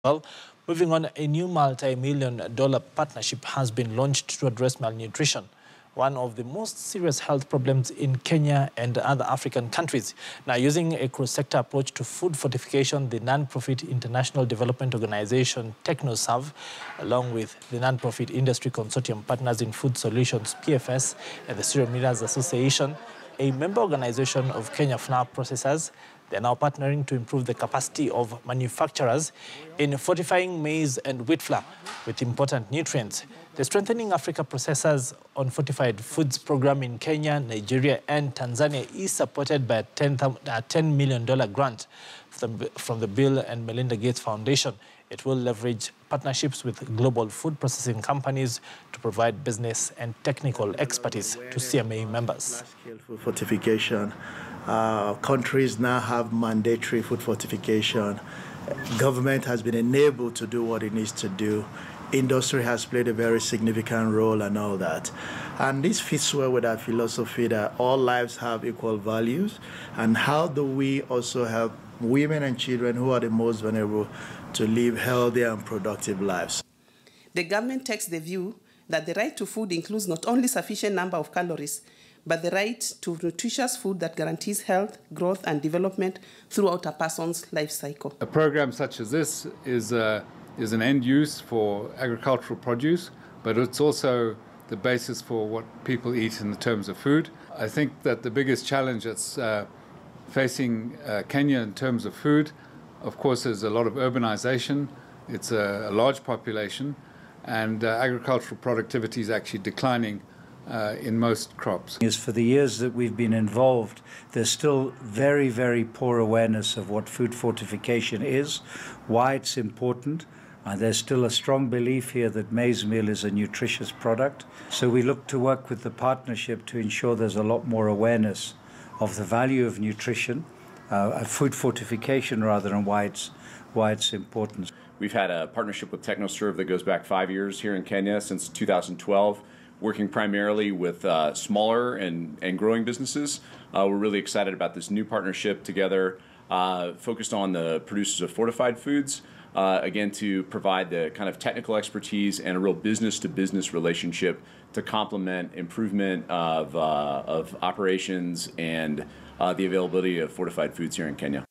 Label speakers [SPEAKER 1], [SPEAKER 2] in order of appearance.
[SPEAKER 1] Well, moving on, a new multi-million-dollar partnership has been launched to address malnutrition, one of the most serious health problems in Kenya and other African countries. Now, using a cross-sector approach to food fortification, the non-profit international development organization TechnoServe, along with the non-profit industry consortium Partners in Food Solutions (PFS) and the Cereal Millers Association, a member organization of Kenya Flour Processors, they are now partnering to improve the capacity of manufacturers in fortifying maize and wheat flour with important nutrients. The Strengthening Africa Processors on Fortified Foods program in Kenya, Nigeria, and Tanzania is supported by a $10 million grant from the Bill and Melinda Gates Foundation. It will leverage partnerships with global food processing companies to provide business and technical expertise to CMA members.
[SPEAKER 2] Large-scale food fortification. Countries now have mandatory food fortification. Government has been enabled to do what it needs to do. Industry has played a very significant role and all that. And this fits well with our philosophy that all lives have equal values. And how do we also help women and children who are the most vulnerable to live healthy and productive lives?
[SPEAKER 3] The government takes the view that the right to food includes not only sufficient number of calories, but the right to nutritious food that guarantees health, growth, and development throughout a person's life cycle.
[SPEAKER 4] A program such as this is an end use for agricultural produce, but it's also the basis for what people eat in terms of food. I think that the biggest challenge that's facing Kenya in terms of food, of course, is a lot of urbanization. It's a large population, and agricultural productivity is actually declining in most crops.
[SPEAKER 5] For the years that we've been involved, there's still very, very poor awareness of what food fortification is, why it's important. There's still a strong belief here that maize meal is a nutritious product. So we look to work with the partnership to ensure there's a lot more awareness of the value of nutrition, food fortification rather, and why it's important.
[SPEAKER 6] We've had a partnership with TechnoServe that goes back 5 years here in Kenya since 2012, working primarily with smaller and growing businesses. We're really excited about this new partnership together, focused on the producers of fortified foods, again, to provide the kind of technical expertise and a real business-to-business relationship to complement improvement of operations and the availability of fortified foods here in Kenya.